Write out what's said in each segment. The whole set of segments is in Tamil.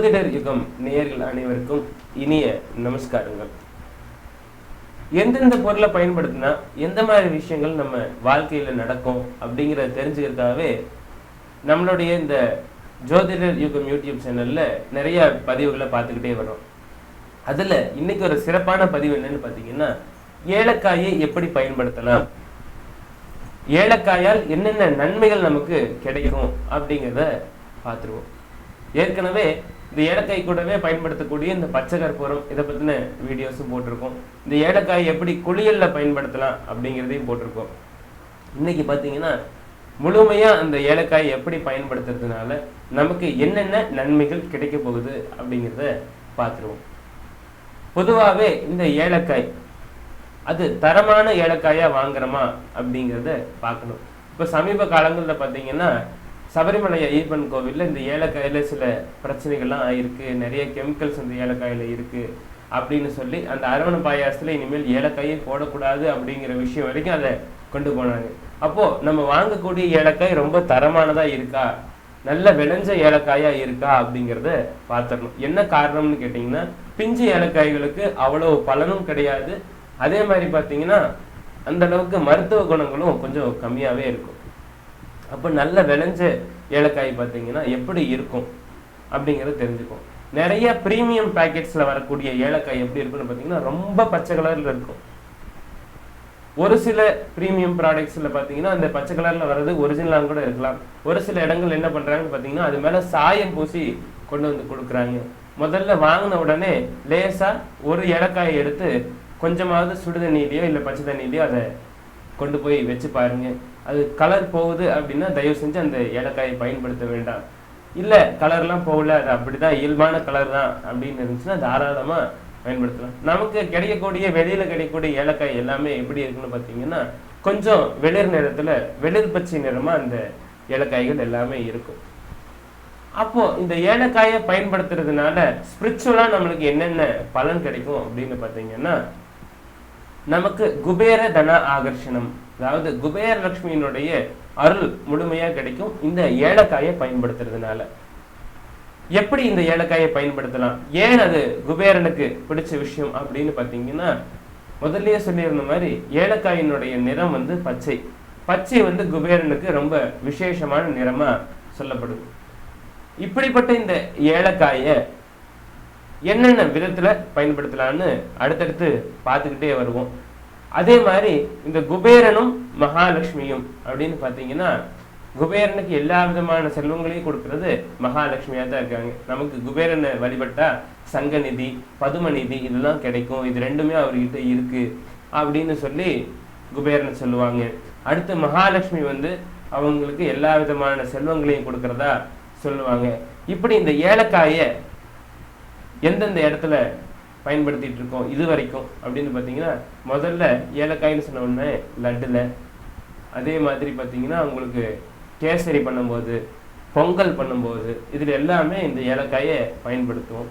ஜோதிடர் யுகம் நேயர்கள் அனைவருக்கும் இனிய நமஸ்காரங்கள். எந்தெந்த பொருளை பயன்படுத்தினா எந்த மாதிரி விஷயங்கள் நம்ம வாழ்க்கையில நடக்கும் அப்படிங்கிறத தெரிஞ்சுக்கிறதுக்காகவே நம்மளுடைய இந்த ஜோதிடர் யுகம் யூடியூப் சேனல்ல நிறைய பதிவுகளை பார்த்துக்கிட்டே வரோம். அதுல இன்னைக்கு ஒரு சிறப்பான பதிவு என்னன்னு பார்த்தீங்கன்னா, ஏலக்காயை எப்படி பயன்படுத்தலாம், ஏலக்காயால் என்னென்ன நன்மைகள் நமக்கு கிடைக்கும் அப்படிங்கிறத பார்த்துருவோம். ஏற்கனவே இந்த ஏலக்காய் கூடவே பயன்படுத்தக்கூடிய இந்த பச்சை கற்பூரம் இதை பற்றின வீடியோஸும் போட்டிருக்கோம். இந்த ஏலக்காய் எப்படி குளியல்ல பயன்படுத்தலாம் அப்படிங்கிறதையும் போட்டிருக்கோம். இன்னைக்கு பார்த்தீங்கன்னா முழுமையாக அந்த ஏலக்காய் எப்படி பயன்படுத்துறதுனால நமக்கு என்னென்ன நன்மைகள் கிடைக்க போகுது அப்படிங்கிறத பார்த்துருவோம். பொதுவாகவே இந்த ஏலக்காய் அது தரமான ஏலக்காயா வாங்குறோமா அப்படிங்கிறத பார்க்கணும். இப்போ சமீப காலங்களில் பார்த்தீங்கன்னா சபரிமலை ஐயப்பன் கோவிலில் இந்த ஏலக்காயில் சில பிரச்சனைகள்லாம் ஆயிருக்கு, நிறைய கெமிக்கல்ஸ் இந்த ஏலக்காயில் இருக்கு அப்படின்னு சொல்லி அந்த அரவண பாயாசத்தில் இனிமேல் ஏலக்காயே போடக்கூடாது அப்படிங்கிற விஷயம் வரைக்கும் அதை கொண்டு போனாங்க. அப்போது நம்ம வாங்கக்கூடிய ஏலக்காய் ரொம்ப தரமானதாக இருக்கா, நல்ல விளைஞ்ச ஏலக்காயா இருக்கா அப்படிங்கிறத பார்த்துடணும். என்ன காரணம்னு கேட்டிங்கன்னா, பிஞ்சு ஏலக்காய்களுக்கு அவ்வளோ பலனும் கிடையாது, அதே மாதிரி பார்த்தீங்கன்னா அந்த அளவுக்கு மருத்துவ குணங்களும் கொஞ்சம் கம்மியாகவே இருக்கும். அப்போ நல்ல விளைஞ்ச ஏலக்காய் பார்த்தீங்கன்னா எப்படி இருக்கும் அப்படிங்கிறத தெரிஞ்சுக்கும். நிறைய ப்ரீமியம் பேக்கெட்ஸில் வரக்கூடிய ஏலக்காய் எப்படி இருக்குன்னு பார்த்தீங்கன்னா ரொம்ப பச்சை கலரில் இருக்கும். ஒரு சில ப்ரீமியம் ப்ராடக்ட்ஸில் பார்த்தீங்கன்னா அந்த பச்சை கலரில் வர்றது ஒரிஜினலாக கூட இருக்கலாம். ஒரு சில இடங்கள் என்ன பண்ணுறாங்கன்னு பார்த்தீங்கன்னா அது மேலே சாயம் பூசி கொண்டு வந்து கொடுக்குறாங்க. முதல்ல வாங்கின உடனே லேசாக ஒரு ஏலக்காயை எடுத்து கொஞ்சமாவது சுடு தண்ணியிலையோ இல்லை பச்சை தண்ணியிலையோ அதை கொண்டு போய் வச்சு பாருங்க. அது கலர் போகுது அப்படின்னா தயவு செஞ்சு அந்த ஏலக்காயை பயன்படுத்த வேண்டாம். இல்லை கலர்லாம் போகல, அது அப்படிதான் இயல்பான கலர் தான் அப்படின்னு இருந்துச்சுன்னா தாராளமாக பயன்படுத்தலாம். நமக்கு கிடைக்கக்கூடிய வெளியில் கிடைக்கக்கூடிய ஏலக்காய் எல்லாமே எப்படி இருக்குன்னு பார்த்தீங்கன்னா கொஞ்சம் வெளிர் நிறத்தில் வெளிர் பச்சை நிறமாக அந்த ஏலக்காய்கள் எல்லாமே இருக்கும். அப்போது இந்த ஏலக்காயை பயன்படுத்துறதுனால ஸ்பிரிச்சுவலாக நம்மளுக்கு என்னென்ன பலன் கிடைக்கும் அப்படின்னு பார்த்தீங்கன்னா, நமக்கு குபேர தன ஆகர்ஷணம், அதாவது குபேர லட்சுமியினுடைய அருள் முழுமையாக கிடைக்கும் இந்த ஏலக்காயை பயன்படுத்துறதுனால. எப்படி இந்த ஏலக்காயை பயன்படுத்தலாம், ஏன் அது குபேரனுக்கு பிடிச்ச விஷயம் அப்படின்னு பார்த்தீங்கன்னா, முதல்லயே சொல்லியிருந்த மாதிரி ஏலக்காயினுடைய நிறம் வந்து பச்சை. பச்சை வந்து குபேரனுக்கு ரொம்ப விசேஷமான நிறமா சொல்லப்படுது. இப்படிப்பட்ட இந்த ஏலக்காயை என்னென்ன விதத்துல பயன்படுத்தலான்னு அடுத்தடுத்து பார்த்துக்கிட்டே வருவோம். அதே மாதிரி இந்த குபேரனும் மகாலட்சுமியும் அப்படின்னு பார்த்தீங்கன்னா, குபேரனுக்கு எல்லா விதமான செல்வங்களையும் கொடுக்கறது மகாலட்சுமியா தான் இருக்காங்க. நமக்கு குபேரனை வழிபட்டா சங்கநிதி பதுமநிதி இதெல்லாம் கிடைக்கும், இது ரெண்டுமே அவர்கிட்ட இருக்கு அப்படின்னு சொல்லி குபேரனை சொல்லுவாங்க. அடுத்து மகாலட்சுமி வந்து அவங்களுக்கு எல்லா விதமான செல்வங்களையும் கொடுக்கறதா சொல்லுவாங்க. இப்படி இந்த ஏலக்காயை எந்தெந்த இடத்துல பயன்படுத்திட்டு இருக்கோம் இது வரைக்கும் அப்படின்னு பார்த்தீங்கன்னா, முதல்ல ஏலக்காய்னு சொன்ன உடனே லட்டுல, அதே மாதிரி பார்த்தீங்கன்னா உங்களுக்கு கேசரி பண்ணும்போது, பொங்கல் பண்ணும்போது இதில் எல்லாமே இந்த ஏலக்காயை பயன்படுத்துவோம்.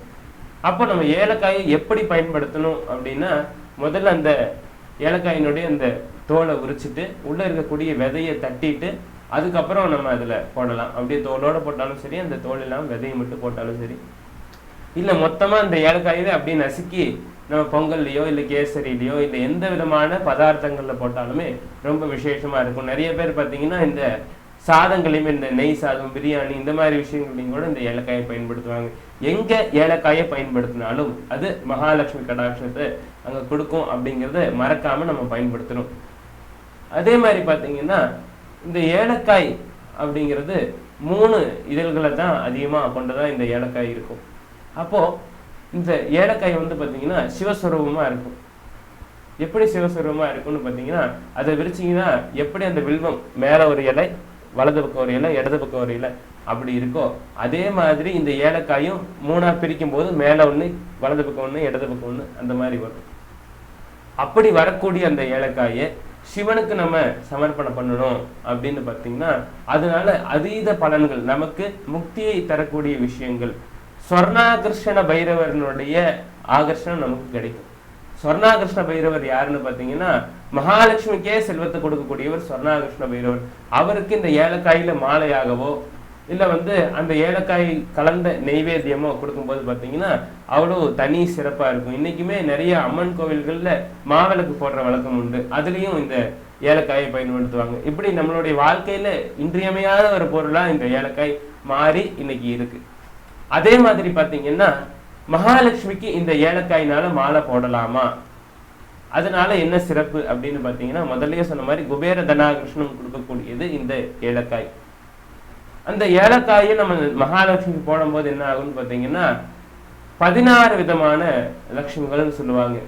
அப்போ நம்ம ஏலக்காயை எப்படி பயன்படுத்தணும் அப்படின்னா, முதல்ல அந்த ஏலக்காயினுடைய அந்த தோலை உரிச்சிட்டு உள்ளே இருக்கக்கூடிய விதையை தட்டிட்டு அதுக்கப்புறம் நம்ம அதில் போடலாம். அப்படியே தோலோடு போட்டாலும் சரி, அந்த தோல் இல்லாமல் விதையை மட்டும் போட்டாலும் சரி, இல்லை மொத்தமாக இந்த ஏலக்காயில அப்படியே நசுக்கி நம்ம பொங்கல்லையோ இல்லை கேசரிலையோ இல்லை எந்த விதமான பதார்த்தங்களில் போட்டாலுமே ரொம்ப விசேஷமாக இருக்கும். நிறைய பேர் பார்த்தீங்கன்னா இந்த சாதங்களையுமே, இந்த நெய் சாதம், பிரியாணி இந்த மாதிரி விஷயங்களையும் கூட இந்த ஏலக்காயை பயன்படுத்துவாங்க. எங்கே ஏலக்காயை பயன்படுத்தினாலும் அது மகாலட்சுமி கடாட்சத்தை அங்கே கொடுக்கும் அப்படிங்கிறத மறக்காமல் நம்ம பயன்படுத்தணும். அதே மாதிரி பார்த்தீங்கன்னா இந்த ஏலக்காய் அப்படிங்கிறது 3 இதழ்களை தான் அதிகமாக கொண்டதான் இந்த ஏலக்காய் இருக்கும். அப்போது இந்த ஏலக்காய் வந்து பார்த்தீங்கன்னா சிவஸ்வரூபமாக இருக்கும். எப்படி சிவஸ்வரூபமாக இருக்கும்னு பார்த்தீங்கன்னா, அதை விரிச்சிங்கன்னா எப்படி அந்த வில்வம் மேலே ஒரு இலை, வலது பக்கம் ஒரு இலை, இடது பக்கம் ஒரு இலை அப்படி இருக்கோ, அதே மாதிரி இந்த ஏலக்காயும் 3ஆக பிரிக்கும் போது மேலே ஒன்று, வலது பக்கம் ஒன்று, இடது பக்கம் ஒன்று அந்த மாதிரி வரும். அப்படி வரக்கூடிய அந்த ஏலக்காயை சிவனுக்கு நம்ம சமர்ப்பணம் பண்ணணும் அப்படின்னு பார்த்தீங்கன்னா, அதனால அதீத பலன்கள், நமக்கு முக்தியை தரக்கூடிய விஷயங்கள், ஸ்வர்ணாகிருஷ்ண பைரவனுடைய ஆகர்ஷணம் நமக்கு கிடைக்கும். ஸ்வர்ணாகிருஷ்ண பைரவர் யாருன்னு பார்த்தீங்கன்னா, மகாலட்சுமிக்கே செல்வத்தை கொடுக்கக்கூடியவர் ஸ்வர்ணாகிருஷ்ண பைரவர். அவருக்கு இந்த ஏலக்காயில மாலையாகவோ இல்லை வந்து அந்த ஏலக்காய் கலந்த நெய்வேத்தியமோ கொடுக்கும்போது பார்த்தீங்கன்னா அவ்வளோ தனி சிறப்பாக இருக்கும். இன்றைக்குமே நிறைய அம்மன் கோவில்களில் மாவிளக்கு போடுற வழக்கம் உண்டு. அதுலேயும் இந்த ஏலக்காயை பயன்படுத்துவாங்க. இப்படி நம்மளுடைய வாழ்க்கையில் இன்றியமையாத ஒரு பொருளாக இந்த ஏலக்காய் மாறி இன்னைக்கு இருக்கு. அதே மாதிரி பார்த்தீங்கன்னா மகாலட்சுமிக்கு இந்த ஏலக்காயினால மாலை போடலாமா, அதனால என்ன சிறப்பு அப்படின்னு பார்த்தீங்கன்னா, முதல்லயே சொன்ன மாதிரி குபேர தனாகிருஷ்ணம் கொடுக்கக்கூடியது இந்த ஏலக்காய். அந்த ஏலக்காயை நம்ம மகாலட்சுமிக்கு போடும்போது என்ன ஆகும்னு பார்த்தீங்கன்னா 16 விதமான லட்சுமிகள்னு சொல்லுவாங்க.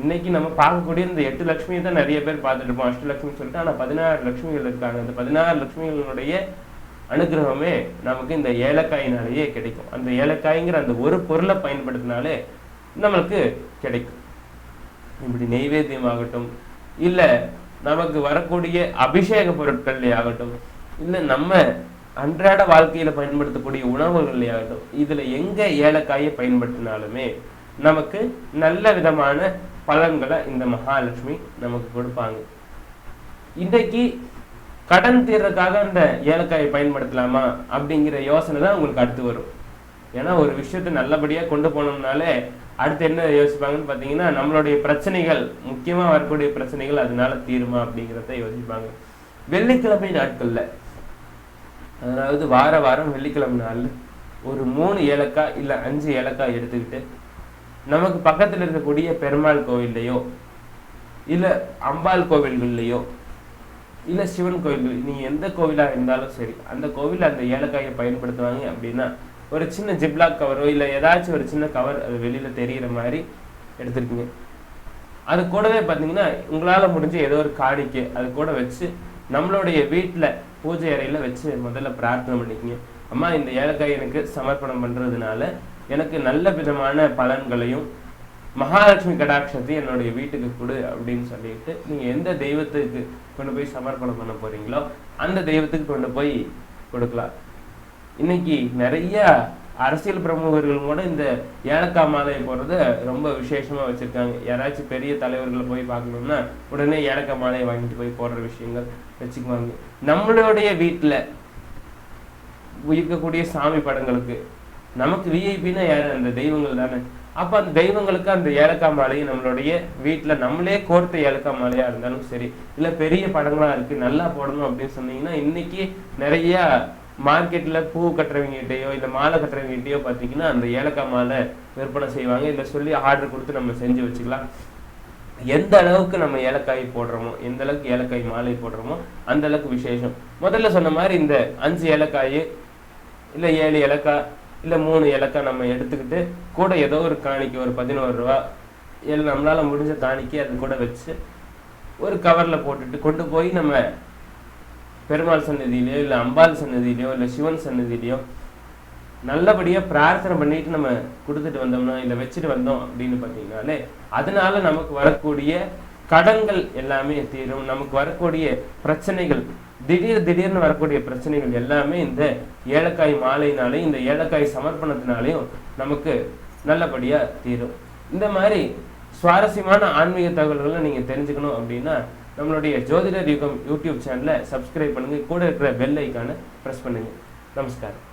இன்னைக்கு நம்ம பார்க்கக்கூடிய இந்த 8 லட்சுமியை தான் நிறைய பேர் பார்த்துட்டு இருப்போம், அஷ்டலட்சுமி சொல்லிட்டு. ஆனால் 16 லட்சுமிகள் இருக்காங்க. அந்த 16 லட்சுமிகளுடைய அனுகிரகமே நமக்கு இந்த ஏலக்காயினாலேயே கிடைக்கும். அந்த ஏலக்காய்ங்கிற அந்த ஒரு பொருளை பயன்படுத்தினாலே நம்மளுக்கு கிடைக்கும். இப்படி நெய்வேத்தியம் ஆகட்டும், இல்லை நமக்கு வரக்கூடிய அபிஷேக பொருட்கள்லே ஆகட்டும், இல்லை நம்ம அன்றாட வாழ்க்கையில பயன்படுத்தக்கூடிய உணவுகள் ஆகட்டும், இதுல எங்க ஏலக்காயை பயன்படுத்தினாலுமே நமக்கு நல்ல விதமான பலன்களை இந்த மகாலட்சுமி நமக்கு கொடுப்பாங்க. இன்றைக்கு கடன் தீர்றதுக்காக அந்த ஏலக்காயை பயன்படுத்தலாமா அப்படிங்கிற யோசனை தான் உங்களுக்கு அடுத்து வரும். ஏன்னா ஒரு விஷயத்தை நல்லபடியா கொண்டு போனோம்னாலே அடுத்து என்ன யோசிப்பாங்கன்னு பார்த்தீங்கன்னா, நம்மளுடைய பிரச்சனைகள், முக்கியமா வரக்கூடிய பிரச்சனைகள் அதனால தீருமா அப்படிங்கிறத யோசிப்பாங்க. வெள்ளிக்கிழமை நாட்கள்ல, அதாவது வாரம் வெள்ளிக்கிழமை நாள் ஒரு 3 ஏலக்காய் இல்லை 5 ஏலக்காய் எடுத்துக்கிட்டு நமக்கு பக்கத்தில் இருக்கக்கூடிய பெருமாள் கோவில்லையோ இல்லை அம்பாள் கோவில்கள்லையோ இல்லை சிவன் கோவில்கள், நீங்கள் எந்த கோவிலாக இருந்தாலும் சரி, அந்த கோவில் அந்த ஏலக்காயை பயன்படுத்துவாங்க அப்படின்னா ஒரு சின்ன ஜிப்லாக் கவரோ இல்லை ஏதாச்சும் ஒரு சின்ன கவர் அது வெளியில் தெரிகிற மாதிரி எடுத்துருக்கீங்க. அது கூடவே பார்த்தீங்கன்னா உங்களால் முடிஞ்ச ஏதோ ஒரு காணிக்கை அது கூட வச்சு நம்மளுடைய வீட்டில் பூஜை அறையில் வச்சு முதல்ல பிரார்த்தனை பண்ணிக்கங்க. அம்மா, இந்த ஏலக்காய் எனக்கு சமர்ப்பணம் பண்ணுறதுனால எனக்கு நல்ல விதமான பலன்களையும் மகாலட்சுமி கடாட்சத்தையும் என்னுடைய வீட்டுக்கு கொடு அப்படின்னு சொல்லிட்டு நீங்கள் எந்த தெய்வத்துக்கு கொண்டு போய் சமர்ப்பணம் பண்ண போகிறீங்களோ அந்த தெய்வத்துக்கு கொண்டு போய் கொடுக்கலாம். இன்னைக்கு நிறைய அரசியல் பிரமுகர்கள் கூட இந்த ஏலக்காய் மாலையை போடுறத ரொம்ப விசேஷமாக வச்சுருக்காங்க. யாராச்சும் பெரிய தலைவர்களை போய் பார்க்கணும்னா உடனே ஏலக்காய் மாலையை வாங்கிட்டு போய் போடுற விஷயங்கள் வச்சுக்குவாங்க. நம்மளுடைய வீட்டில் இருக்கக்கூடிய சாமி படங்களுக்கு நமக்கு விஐபின்னா யாரு? அந்த தெய்வங்கள் தானே. அப்போ அந்த தெய்வங்களுக்கு அந்த ஏலக்காய் மாலையை நம்மளுடைய வீட்டில் நம்மளே கோர்த்த ஏலக்காய் மாலையாக இருந்தாலும் சரி, இல்லை பெரிய படங்களாக இருக்குது நல்லா போடணும் அப்படின்னு சொன்னீங்கன்னா இன்னைக்கு நிறைய மார்க்கெட்டில் பூ கட்டுறவங்ககிட்டயோ இல்லை மாலை கட்டுறவங்ககிட்டயோ பார்த்தீங்கன்னா அந்த ஏலக்காய் மாலை விற்பனை செய்வாங்க. இல்லை சொல்லி ஆர்டர் கொடுத்து நம்ம செஞ்சு வச்சுக்கலாம். எந்த அளவுக்கு நம்ம ஏலக்காய் போடுறோமோ, எந்த அளவுக்கு ஏலக்காய் மாலை போடுறோமோ அந்த அளவுக்கு விசேஷம். முதல்ல சொன்ன மாதிரி இந்த 5 ஏலக்காய் இல்லை 7 ஏலக்காய் இல்லை 3 ஏலக்காய் நம்ம எடுத்துக்கிட்டு கூட ஏதோ ஒரு காணிக்கை ஒரு 11 ரூபா இல்லை நம்மளால முடிஞ்ச காணிக்கை அது கூட வச்சு ஒரு கவரில் போட்டுட்டு கொண்டு போய் நம்ம பெருமாள் சன்னதியிலையோ இல்லை அம்பாள் சன்னதியிலையோ இல்லை சிவன் சன்னதியிலையோ நல்லபடியாக பிரார்த்தனை பண்ணிட்டு நம்ம கொடுத்துட்டு வந்தோம்னா இல்லை வச்சுட்டு வந்தோம் அப்படின்னு பார்த்தீங்கன்னாலே அதனால நமக்கு வரக்கூடிய கடன்கள் எல்லாமே தீரும். நமக்கு வரக்கூடிய பிரச்சனைகள், திடீர்னு வரக்கூடிய பிரச்சனைகள் எல்லாமே இந்த ஏலக்காய் மாலையினாலே, இந்த ஏலக்காய் சமர்ப்பணத்தினாலேயும் நமக்கு நல்லபடியா தீரும். இந்த மாதிரி சுவாரஸ்யமான ஆன்மீக தகவல்களை நீங்க தெரிஞ்சுக்கணும் அப்படின்னா நம்மளுடைய ஜோதிடர் யுகம் யூடியூப் சேனலை சப்ஸ்கிரைப் பண்ணுங்க. கூட இருக்கிற பெல் ஐக்கானை பிரஸ் பண்ணுங்க. நமஸ்காரம்.